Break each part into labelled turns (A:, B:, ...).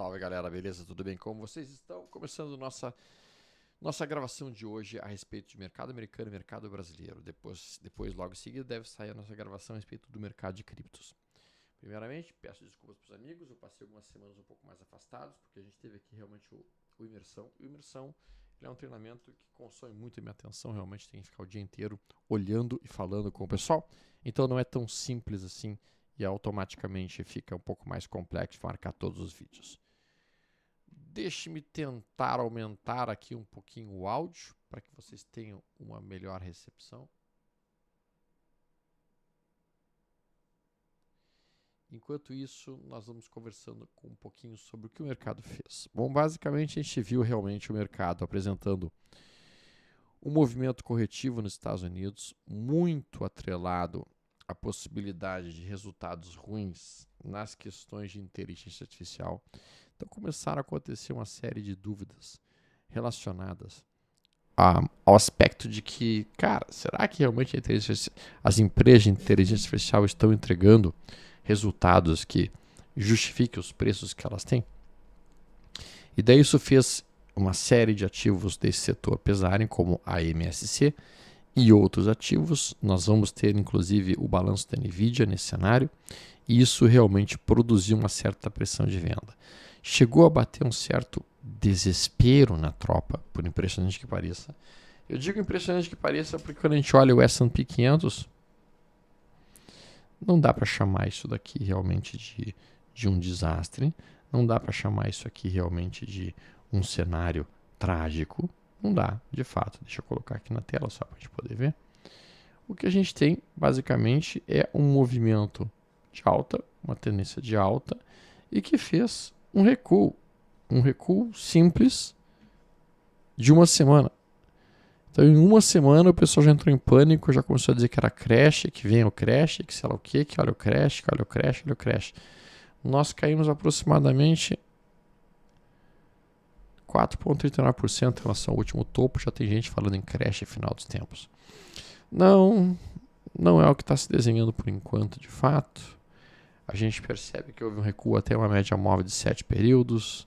A: Salve galera, beleza? Tudo bem? Como vocês estão? Começando nossa gravação de hoje a respeito de mercado americano e mercado brasileiro. Depois, logo em seguida, deve sair a nossa gravação a respeito do mercado de criptos. Primeiramente, peço desculpas para os amigos, eu passei algumas semanas um pouco mais afastados, porque a gente teve aqui realmente o Imersão. O Imersão é um treinamento que consome muito a minha atenção, realmente tem que ficar o dia inteiro olhando e falando com o pessoal. Então não é tão simples assim e automaticamente fica um pouco mais complexo marcar todos os vídeos. Deixe-me tentar aumentar aqui um pouquinho o áudio para que vocês tenham uma melhor recepção. Enquanto isso, nós vamos conversando um pouquinho sobre o que o mercado fez. Bom, basicamente a gente viu realmente o mercado apresentando um movimento corretivo nos Estados Unidos, muito atrelado à possibilidade de resultados ruins nas questões de inteligência artificial. Então começaram a acontecer uma série de dúvidas relacionadas ao aspecto de que, cara, será que realmente as empresas de inteligência artificial estão entregando resultados que justifiquem os preços que elas têm? E daí isso fez uma série de ativos desse setor pesarem, como a MSC e outros ativos. Nós vamos ter, inclusive, o balanço da NVIDIA nesse cenário, e isso realmente produziu uma certa pressão de venda. Chegou a bater um certo desespero na tropa, por impressionante que pareça. Eu digo impressionante que pareça porque quando a gente olha o S&P 500, não dá para chamar isso daqui realmente de um desastre, não dá para chamar isso aqui realmente de um cenário trágico, não dá, de fato. Deixa eu colocar aqui na tela só para a gente poder ver. O que a gente tem, basicamente, é um movimento de alta, uma tendência de alta, e que fez um recuo simples de uma semana. Então, em uma semana, o pessoal já entrou em pânico, já começou a dizer que era crash, que vem o crash, que sei lá o quê, que olha o crash, que olha o crash, olha o crash. Nós caímos aproximadamente 4,39% em relação ao último topo. Já tem gente falando em crash final dos tempos. Não é o que está se desenhando por enquanto, de fato. A gente percebe que houve um recuo até uma média móvel de 7 períodos.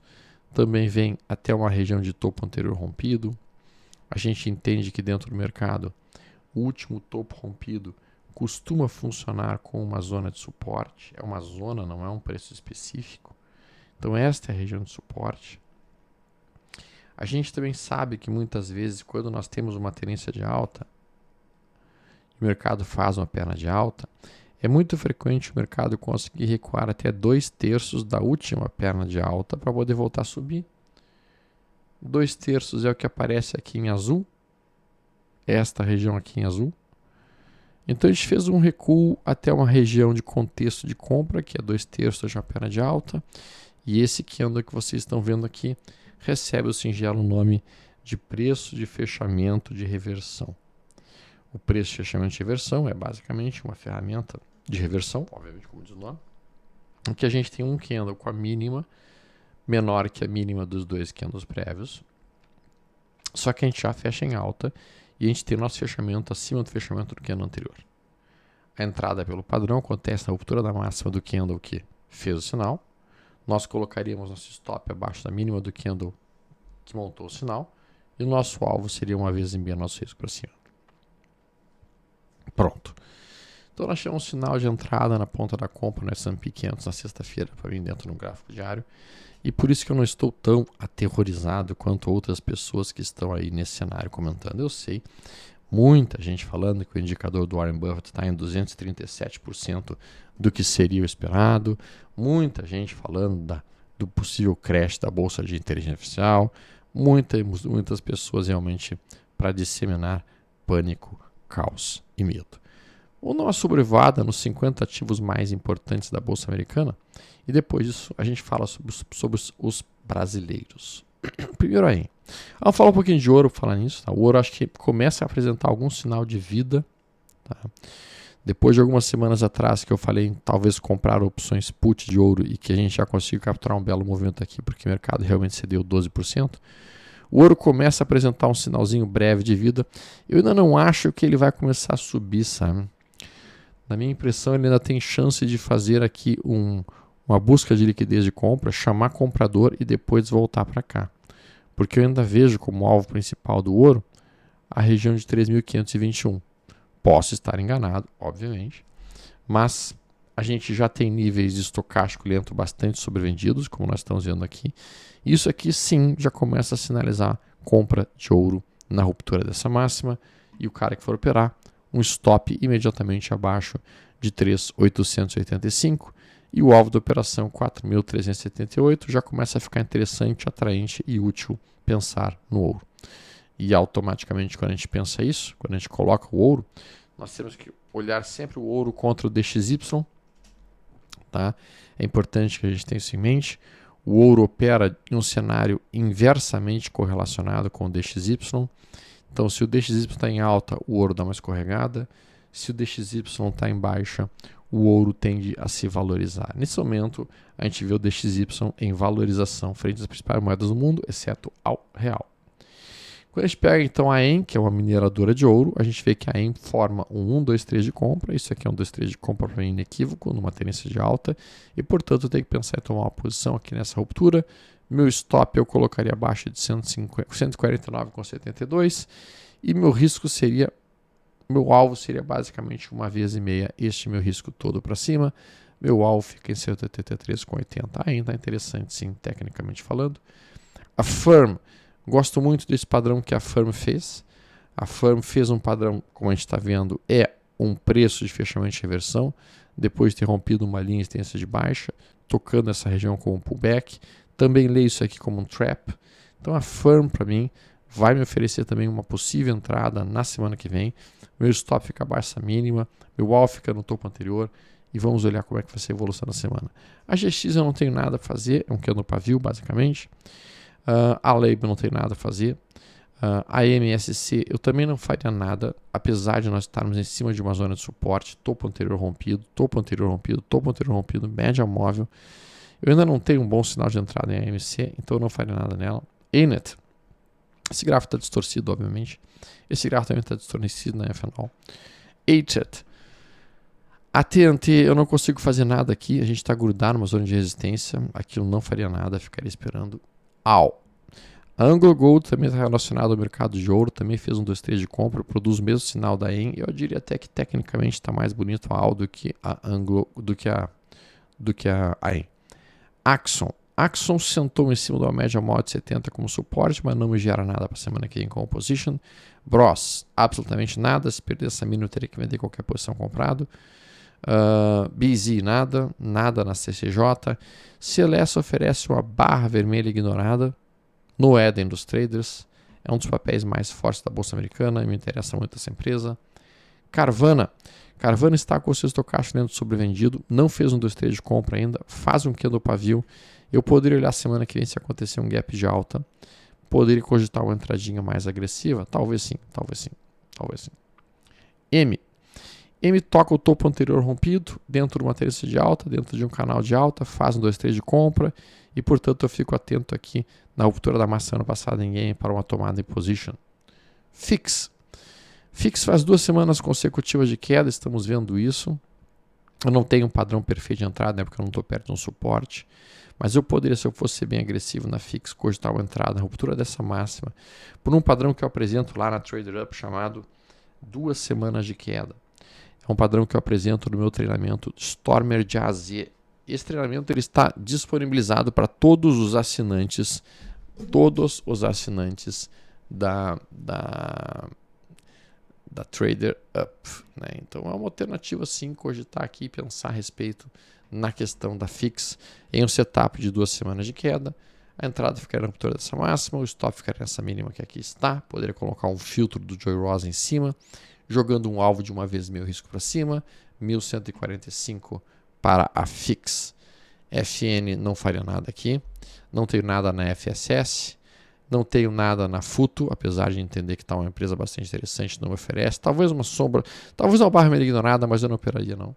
A: Também vem até uma região de topo anterior rompido. A gente entende que dentro do mercado, o último topo rompido costuma funcionar como uma zona de suporte. É uma zona, não é um preço específico. Então esta é a região de suporte. A gente também sabe que muitas vezes, quando nós temos uma tendência de alta, o mercado faz uma perna de alta, é muito frequente o mercado conseguir recuar até 2/3 da última perna de alta para poder voltar a subir. 2/3 é o que aparece aqui em azul, esta região aqui em azul. Então a gente fez um recuo até uma região de contexto de compra, que é 2/3 de uma perna de alta, e esse candle que vocês estão vendo aqui recebe o singelo nome de preço de fechamento de reversão. O preço de fechamento de reversão é basicamente uma ferramenta de reversão, obviamente como diz o nome, em que a gente tem um candle com a mínima menor que a mínima dos dois candles prévios, só que a gente já fecha em alta e a gente tem nosso fechamento acima do fechamento do candle anterior. A entrada pelo padrão acontece na ruptura da máxima do candle que fez o sinal. Nós colocaríamos nosso stop abaixo da mínima do candle que montou o sinal e o nosso alvo seria uma vez enviando nosso risco para cima. Pronto. Então nós temos um sinal de entrada na ponta da compra no S&P 500 na sexta-feira para mim dentro do gráfico diário, e por isso que eu não estou tão aterrorizado quanto outras pessoas que estão aí nesse cenário comentando. Eu sei, muita gente falando que o indicador do Warren Buffett está em 237% do que seria o esperado, muita gente falando do possível crash da bolsa de inteligência artificial, muitas pessoas realmente para disseminar pânico, caos e medo. Vamos dar uma sobrevada nos 50 ativos mais importantes da Bolsa Americana e depois disso a gente fala sobre os brasileiros. Primeiro aí, vamos falar um pouquinho de ouro, falar nisso. Tá? O ouro acho que começa a apresentar algum sinal de vida. Tá? Depois de algumas semanas atrás que eu falei em talvez comprar opções put de ouro e que a gente já conseguiu capturar um belo movimento aqui porque o mercado realmente cedeu 12%. O ouro começa a apresentar um sinalzinho breve de vida. Eu ainda não acho que ele vai começar a subir, sabe? Na minha impressão, ele ainda tem chance de fazer aqui um uma busca de liquidez de compra, chamar comprador e depois voltar para cá. Porque eu ainda vejo como alvo principal do ouro a região de 3.521. Posso estar enganado, obviamente, mas a gente já tem níveis de estocástico lento bastante sobrevendidos, como nós estamos vendo aqui. Isso aqui sim já começa a sinalizar compra de ouro na ruptura dessa máxima, e o cara que for operar, um stop imediatamente abaixo de 3.885, e o alvo da operação 4.378 já começa a ficar interessante, atraente e útil pensar no ouro. E automaticamente, quando a gente pensa isso, quando a gente coloca o ouro, nós temos que olhar sempre o ouro contra o DXY. Tá? É importante que a gente tenha isso em mente. O ouro opera em um cenário inversamente correlacionado com o DXY. Então, se o DXY está em alta, o ouro dá uma escorregada. Se o DXY está em baixa, o ouro tende a se valorizar. Nesse momento, a gente vê o DXY em valorização frente às principais moedas do mundo, exceto ao real. Quando a gente pega então a EM, que é uma mineradora de ouro, a gente vê que a EM forma um 1, 2, 3 de compra. Isso aqui é um 2, 3 de compra para mim inequívoco, numa tendência de alta. E portanto eu tenho que pensar em tomar uma posição aqui nessa ruptura. Meu stop eu colocaria abaixo de 149,72. E meu risco seria, meu alvo seria basicamente 1,5 vezes este meu risco todo para cima. Meu alvo fica em 183,80. Ainda é interessante sim, tecnicamente falando. A Firm. Gosto muito desse padrão que a Firm fez. A Firm fez um padrão, como a gente está vendo, é um preço de fechamento de reversão, depois de ter rompido uma linha de tendência de baixa, tocando essa região como um pullback. Também leio isso aqui como um trap. Então a Firm, para mim, vai me oferecer também uma possível entrada na semana que vem. Meu stop fica abaixo dessa mínima, meu alvo fica no topo anterior, e vamos olhar como é que vai ser a evolução na semana. A GX eu não tenho nada a fazer, é um candle pavio, basicamente. A Label não tem nada a fazer. A MSC eu também não faria nada, apesar de nós estarmos em cima de uma zona de suporte, topo anterior rompido, topo anterior rompido, topo anterior rompido, média móvel. Eu ainda não tenho um bom sinal de entrada em AMC, então eu não faria nada nela. ANET, esse gráfico está distorcido, obviamente. Esse gráfico também está distorcido na FNO. HET, a TNT eu não consigo fazer nada aqui, a gente está grudado numa zona de resistência, aqui eu não faria nada, ficaria esperando. A Anglo Gold também está relacionado ao mercado de ouro, também fez um 2, 3 de compra, produz o mesmo sinal da EM. Eu diria até que tecnicamente está mais bonito a AL do que a Anglo, do que a EM. Axon sentou em cima de uma média móvel de 70 como suporte, mas não me gera nada para a semana que vem com position. Bros, absolutamente nada, se perder essa mínima eu teria que vender qualquer posição comprado. BZ nada na CCJ. Celeste oferece uma barra vermelha ignorada no Eden dos traders, é um dos papéis mais fortes da bolsa americana, me interessa muito essa empresa. Carvana está com o seu estocástico lento sobrevendido, não fez um 2, 3 de compra ainda, faz um candle pavio. Eu poderia olhar semana que vem se acontecer um gap de alta, poderia cogitar uma entradinha mais agressiva, talvez sim. M toca o topo anterior rompido, dentro de uma tendência de alta, dentro de um canal de alta, faz um 2, 3 de compra, e portanto eu fico atento aqui na ruptura da massa ano passado em game para uma tomada em position. Fix faz 2 semanas consecutivas de queda, estamos vendo isso. Eu não tenho um padrão perfeito de entrada, né, porque eu não estou perto de um suporte, mas eu poderia, se eu fosse bem agressivo na Fix, cogitar uma entrada na ruptura dessa máxima, por um padrão que eu apresento lá na Trader Up chamado 2 semanas de queda. É um padrão que eu apresento no meu treinamento Stormer de A a Z. Esse treinamento ele está disponibilizado para todos os assinantes da Trader Up, né? Então é uma alternativa sim cogitar aqui e pensar a respeito na questão da Fix em um setup de 2 semanas de queda. A entrada ficaria na ruptura dessa máxima, o stop ficaria nessa mínima que aqui está. Poderia colocar um filtro do Joy Rosa em cima, jogando um alvo de 1 vez meu risco para cima, 1145 para a Fix. FN não faria nada aqui, não tenho nada na FSS, não tenho nada na Futo, apesar de entender que está uma empresa bastante interessante, não me oferece. Talvez uma sombra, talvez uma barra meio ignorada, mas eu não operaria não.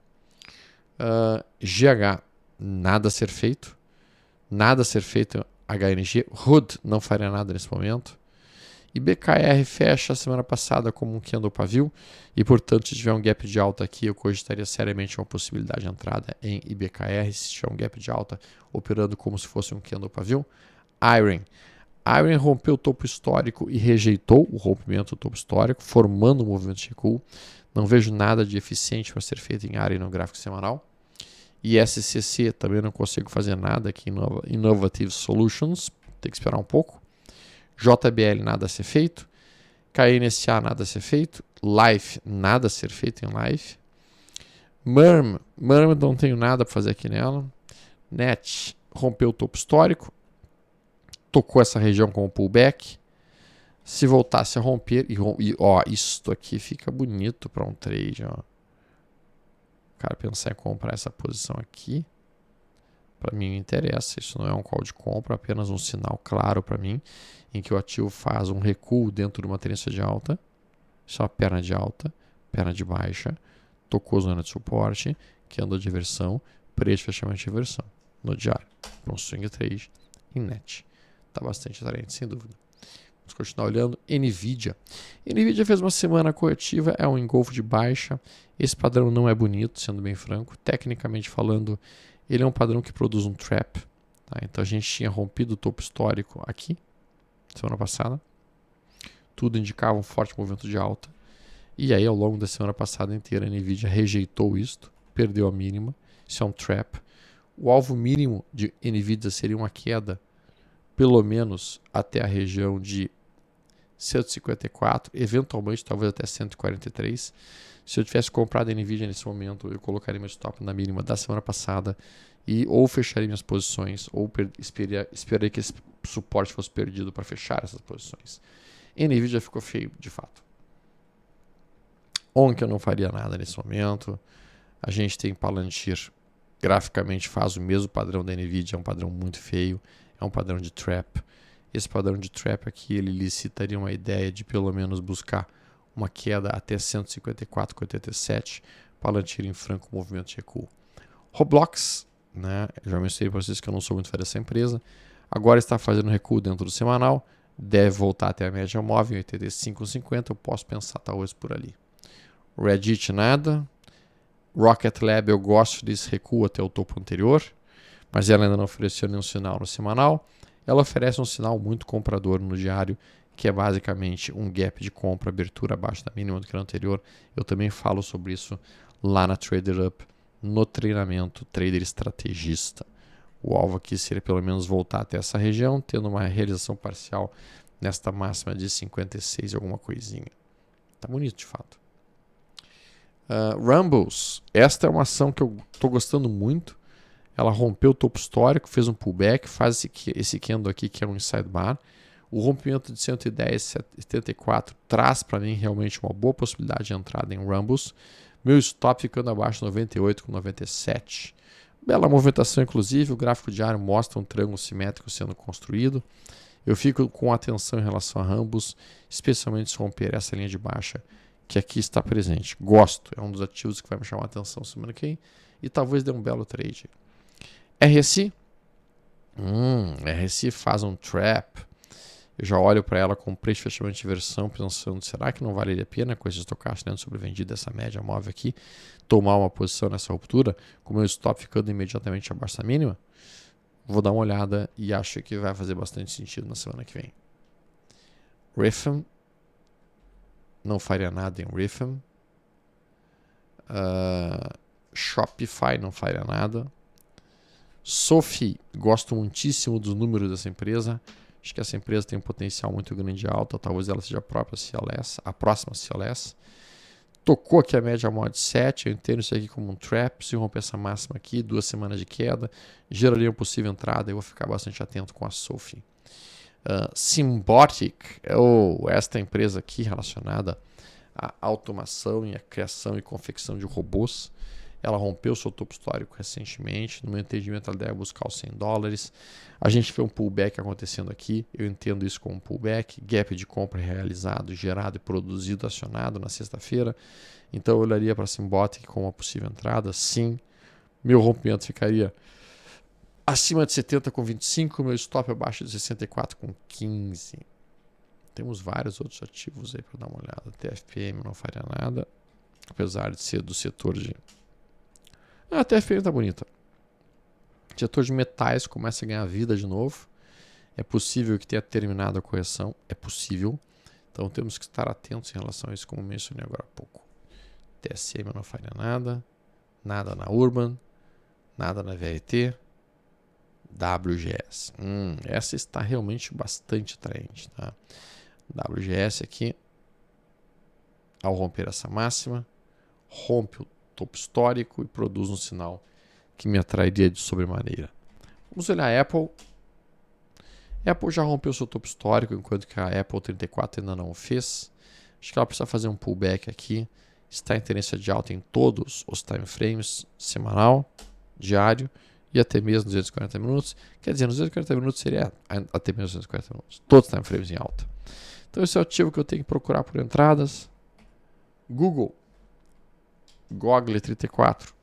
A: GH, nada a ser feito. HNG, HUD não faria nada nesse momento. E BKR fecha a semana passada como um candle pavio e, portanto, se tiver um gap de alta aqui, eu cogitaria seriamente uma possibilidade de entrada em IBKR, se tiver um gap de alta operando como se fosse um candle pavio. Iron rompeu o topo histórico e rejeitou o rompimento do topo histórico, formando um movimento de recuo. Não vejo nada de eficiente para ser feito em Iron no gráfico semanal. E SCC também não consigo fazer nada aqui em Innovative Solutions, tem que esperar um pouco. JBL nada a ser feito. KNSA nada a ser feito. Life nada a ser feito em Life. MERM não tenho nada para fazer aqui nela. NET rompeu o topo histórico. Tocou essa região com o pullback. Se voltasse a romper, isto aqui fica bonito para um trade. Ó. O cara pensar em comprar essa posição aqui, para mim não interessa. Isso não é um call de compra, apenas um sinal claro para mim, em que o ativo faz um recuo dentro de uma tendência de alta. Só perna de alta, perna de baixa, tocou zona de suporte, que andou de inversão, preço de fechamento de inversão no diário. Para um swing trade em net. Está bastante atraente, sem dúvida. Vamos continuar olhando. NVIDIA. NVIDIA fez uma semana corretiva, é um engolfo de baixa. Esse padrão não é bonito, sendo bem franco. Tecnicamente falando, ele é um padrão que produz um trap. Tá? Então a gente tinha rompido o topo histórico aqui, semana passada. Tudo indicava um forte movimento de alta. E aí, ao longo da semana passada inteira, a NVIDIA rejeitou isto, perdeu a mínima. Isso é um trap. O alvo mínimo de NVIDIA seria uma queda pelo menos até a região de 154, eventualmente talvez até 143. Se eu tivesse comprado a NVIDIA nesse momento, eu colocaria meu stop na mínima da semana passada e ou fecharia minhas posições ou esperaria que esse suporte fosse perdido para fechar essas posições. NVIDIA ficou feio, de fato. Onk eu não faria nada nesse momento. A gente tem Palantir, graficamente faz o mesmo padrão da NVIDIA, é um padrão muito feio. É um padrão de trap. Esse padrão de trap aqui, ele licitaria uma ideia de pelo menos buscar uma queda até 154,87, Palantir em franco movimento de recuo. Roblox, né? Eu já mencionei para vocês que eu não sou muito fã dessa empresa. Agora está fazendo recuo dentro do semanal, deve voltar até a média móvel em 85,50. Eu posso pensar talvez por ali. Reddit nada. Rocket Lab eu gosto desse recuo até o topo anterior, mas ela ainda não ofereceu nenhum sinal no semanal. Ela oferece um sinal muito comprador no diário, que é basicamente um gap de compra, abertura abaixo da mínima do que no anterior. Eu também falo sobre isso lá na Trader Up, no treinamento Trader Estrategista. O alvo aqui seria pelo menos voltar até essa região, tendo uma realização parcial nesta máxima de 56 e alguma coisinha. Tá bonito de fato. Rumbles, esta é uma ação que eu estou gostando muito. Ela rompeu o topo histórico, fez um pullback, faz esse candle aqui que é um inside bar. O rompimento de 110,74 traz para mim realmente uma boa possibilidade de entrada em Rumbles. Meu stop ficando abaixo de 98,97. Bela movimentação, inclusive. O gráfico diário mostra um triângulo simétrico sendo construído. Eu fico com atenção em relação a Rumbles, especialmente se romper essa linha de baixa que aqui está presente. Gosto, é um dos ativos que vai me chamar a atenção semana que vem e talvez dê um belo trade. RSI. RSI faz um trap. Eu já olho para ela com preço de fechamento de inversão, pensando, será que não valeria a pena, com esse estocástico dentro sobrevendido dessa média móvel aqui, tomar uma posição nessa ruptura, com o meu stop ficando imediatamente abaixo da mínima? Vou dar uma olhada e acho que vai fazer bastante sentido na semana que vem. Rhythm. Não faria nada em Rhythm. Shopify não faria nada. Sophie, gosto muitíssimo dos números dessa empresa. Acho que essa empresa tem um potencial muito grande de alta. Talvez ela seja a própria CLS, a próxima CLS. Tocou aqui a média mod 7. Eu entendo isso aqui como um trap. Se romper essa máxima aqui, 2 semanas de queda, geraria uma possível entrada. Eu vou ficar bastante atento com a Sophie. Symbotic, esta empresa aqui relacionada à automação e à criação e confecção de robôs. Ela rompeu seu topo histórico recentemente. No meu entendimento, ela deve buscar os $100. A gente vê um pullback acontecendo aqui. Eu entendo isso como um pullback. Gap de compra realizado, gerado e produzido, acionado na sexta-feira. Então, eu olharia para a Symbotic como uma possível entrada. Sim, meu rompimento ficaria acima de 70,25. Meu stop abaixo de 64,15. Temos vários outros ativos aí para dar uma olhada. TFPM não faria nada, apesar de ser do setor de... a TFPM tá bonita. O setor de metais começa a ganhar vida de novo. É possível que tenha terminado a correção, é possível. Então temos que estar atentos em relação a isso, como mencionei agora há pouco. TSM não faria nada, nada na Urban, nada na VRT, WGS. Essa está realmente bastante atraente, tá? WGS aqui, ao romper essa máxima, rompe o topo histórico e produz um sinal que me atrairia de sobremaneira. Vamos olhar a Apple. Apple já rompeu seu topo histórico, enquanto que a Apple 34 ainda não o fez. Acho que ela precisa fazer um pullback aqui. Está em tendência de alta em todos os time frames, semanal, diário e até mesmo 240 minutos. Quer dizer, nos 240 minutos seria até mesmo 240 minutos. Todos os time frames em alta. Então esse é o ativo que eu tenho que procurar por entradas. Google. Google 34.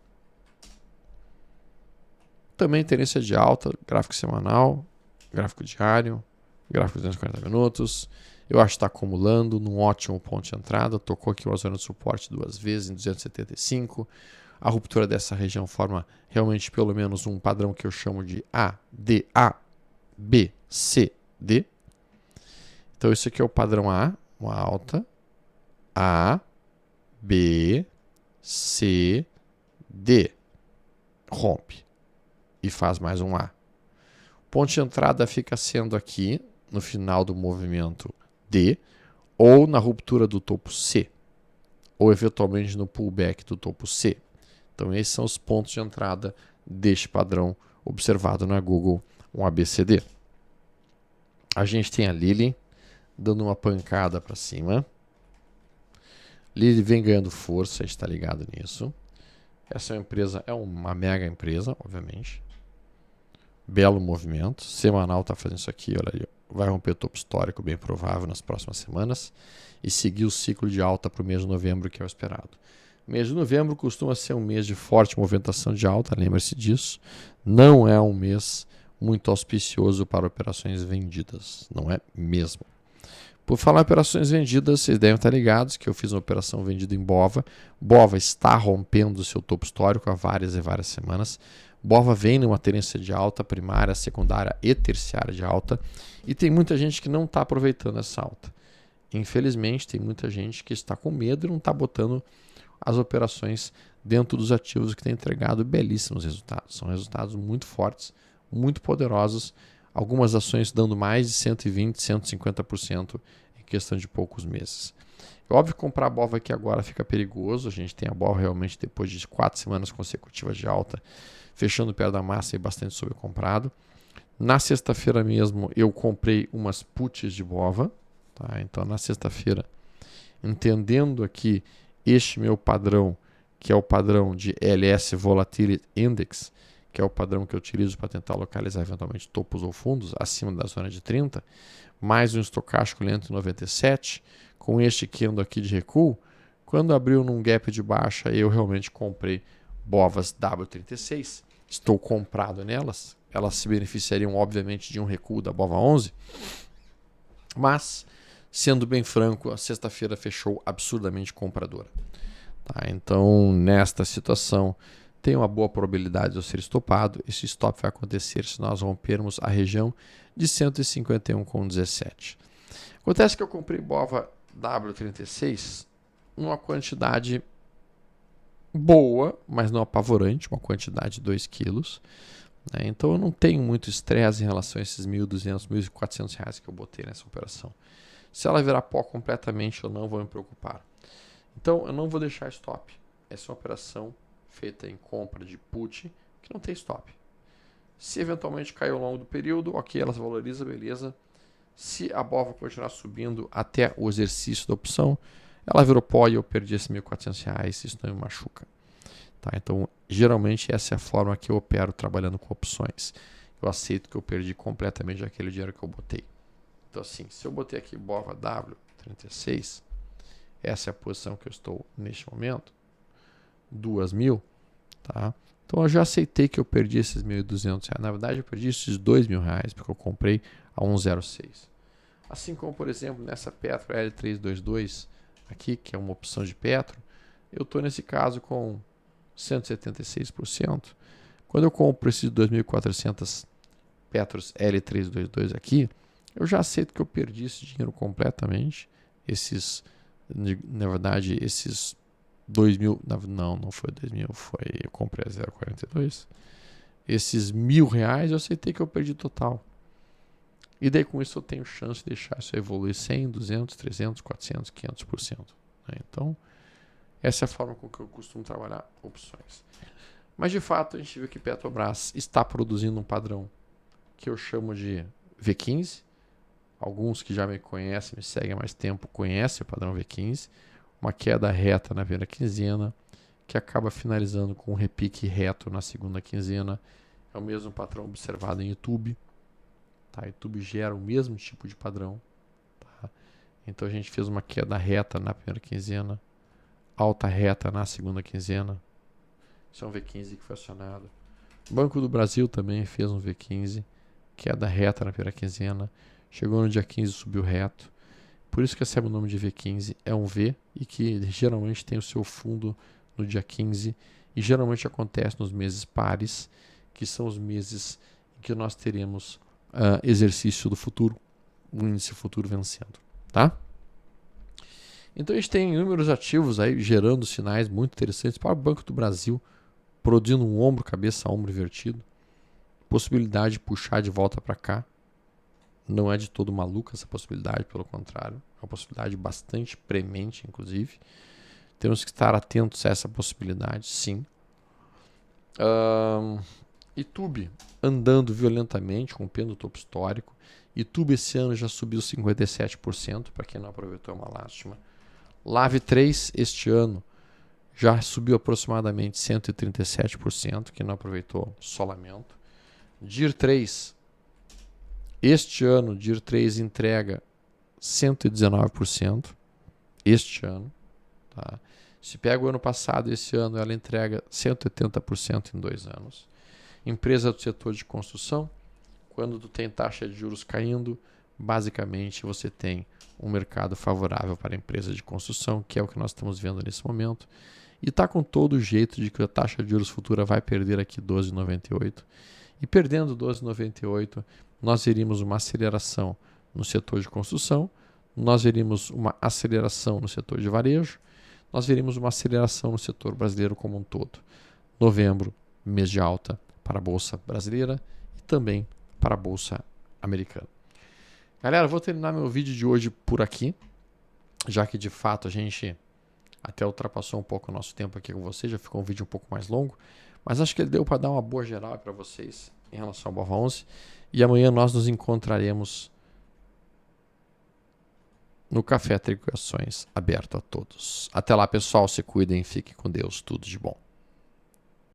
A: Também tendência de alta, gráfico semanal, gráfico diário, gráfico de 240 minutos. Eu acho que está acumulando num ótimo ponto de entrada. Tocou aqui uma zona de suporte 2 vezes em 275. A ruptura dessa região forma realmente pelo menos um padrão que eu chamo de A, D, A, B, C, D. Então isso aqui é o padrão A, uma alta. A, B, C, D. Rompe. E faz mais um A. O ponto de entrada fica sendo aqui, no final do movimento D, ou na ruptura do topo C, ou eventualmente no pullback do topo C. Então esses são os pontos de entrada deste padrão observado na Google, um ABCD. A gente tem a Lilly dando uma pancada para cima. Lilly vem ganhando força, a gente está ligado nisso. Essa empresa é uma mega empresa, obviamente. Belo movimento. Semanal está fazendo isso aqui, olha ali. Vai romper o topo histórico, bem provável, nas próximas semanas. E seguir o ciclo de alta para o mês de novembro, que é o esperado. O mês de novembro costuma ser um mês de forte movimentação de alta, lembre-se disso. Não é um mês muito auspicioso para operações vendidas. Não é mesmo. Por falar em operações vendidas, vocês devem estar ligados que eu fiz uma operação vendida em Bova. Bova está rompendo o seu topo histórico há várias e várias semanas. Bova vem numa tendência de alta primária, secundária e terciária de alta. E tem muita gente que não está aproveitando essa alta. Infelizmente, tem muita gente que está com medo e não está botando as operações dentro dos ativos que têm entregado belíssimos resultados. São resultados muito fortes, muito poderosos. Algumas ações dando mais de 120%, 150% em questão de poucos meses. É óbvio que comprar a Bova aqui agora fica perigoso. A gente tem a Bova realmente depois de 4 semanas consecutivas de alta, fechando perto da massa e bastante sobrecomprado. Na sexta-feira mesmo eu comprei umas puts de Bova. Tá? Então na sexta-feira, entendendo aqui este meu padrão, que é o padrão de LS Volatility Index, que é o padrão que eu utilizo para tentar localizar eventualmente topos ou fundos acima da zona de 30, mais um estocástico lento em 97, com este candle aqui de recuo, quando abriu num gap de baixa, eu realmente comprei Bovas W36, estou comprado nelas, elas se beneficiariam obviamente de um recuo da Bova 11, mas, sendo bem franco, a sexta-feira fechou absurdamente compradora. Tá? Então, nesta situação, tem uma boa probabilidade de eu ser estopado. Esse stop vai acontecer se nós rompermos a região de 151,17. Acontece que eu comprei Bova W36 numa quantidade boa, mas não apavorante, uma quantidade de 2 quilos. Né? Então eu não tenho muito estresse em relação a esses R$ 1.200, R$ 1.400 que eu botei nessa operação. Se ela virar pó completamente, eu não vou me preocupar. Então eu não vou deixar stop. Essa é uma operação feita em compra de put que não tem stop. Se eventualmente cair ao longo do período, ok, ela se valoriza, beleza. Se a Bova continuar subindo até o exercício da opção, ela virou pó e eu perdi esses R$ 1.400, isso não me machuca. Tá? Então, geralmente essa é a forma que eu opero trabalhando com opções. Eu aceito que eu perdi completamente aquele dinheiro que eu botei. Então assim, se eu botei aqui Bova W36, essa é a posição que eu estou neste momento, 2.000, tá? Então eu já aceitei que eu perdi esses R$ 1.200. Na verdade eu perdi esses R$ 2.000, porque eu comprei a 1,06. Assim como, por exemplo, nessa Petro L322 aqui, que é uma opção de Petro, eu estou nesse caso com 176%. Quando eu compro esses 2.400 Petros L322 aqui, eu já aceito que eu perdi esse dinheiro completamente. Na verdade, esses 2.000, não foi 2.000, eu comprei a 0,42. Esses R$ 1.000 eu aceitei que eu perdi total. E daí com isso eu tenho chance de deixar isso evoluir 100, 200, 300, 400, 500%. Né? Então, essa é a forma com que eu costumo trabalhar opções. Mas de fato a gente viu que Petrobras está produzindo um padrão que eu chamo de V15. Alguns que já me conhecem, me seguem há mais tempo, conhecem o padrão V15. Uma queda reta na primeira quinzena, que acaba finalizando com um repique reto na segunda quinzena. É o mesmo padrão observado em YouTube. Tá? YouTube gera o mesmo tipo de padrão. Tá? Então a gente fez uma queda reta na primeira quinzena, alta reta na segunda quinzena. Isso é um V15 que foi acionado. Banco do Brasil também fez um V15, queda reta na primeira quinzena. Chegou no dia 15 e subiu reto. Por isso que recebe o nome de V15. É um V e que geralmente tem o seu fundo no dia 15. E geralmente acontece nos meses pares, que são os meses em que nós teremos exercício do futuro, o índice futuro vencendo. Tá? Então a gente tem inúmeros ativos aí gerando sinais muito interessantes para o Banco do Brasil, produzindo um ombro, cabeça, ombro invertido. Possibilidade de puxar de volta para cá. Não é de todo maluca essa possibilidade, pelo contrário. É uma possibilidade bastante premente, inclusive. Temos que estar atentos a essa possibilidade, sim. YouTube andando violentamente, rompendo o topo histórico. YouTube esse ano já subiu 57%, para quem não aproveitou é uma lástima. Lave 3 este ano já subiu aproximadamente 137%, quem não aproveitou, só lamento. DIR 3, este ano, DIR 3 entrega 119%, este ano. Tá? Se pega o ano passado, esse ano ela entrega 180% em 2 anos. Empresa do setor de construção, quando tu tem taxa de juros caindo, basicamente você tem um mercado favorável para a empresa de construção, que é o que nós estamos vendo nesse momento. E está com todo o jeito de que a taxa de juros futura vai perder aqui 12,98. E perdendo 12,98, nós veríamos uma aceleração no setor de construção, nós veríamos uma aceleração no setor de varejo, nós veríamos uma aceleração no setor brasileiro como um todo. Novembro, mês de alta para a Bolsa Brasileira e também para a Bolsa Americana. Galera, vou terminar meu vídeo de hoje por aqui, já que de fato a gente até ultrapassou um pouco o nosso tempo aqui com vocês, já ficou um vídeo um pouco mais longo, mas acho que ele deu para dar uma boa geral para vocês em relação ao BOVA11. E amanhã nós nos encontraremos no Café Tricoações, aberto a todos. Até lá, pessoal, se cuidem, fiquem com Deus, tudo de bom.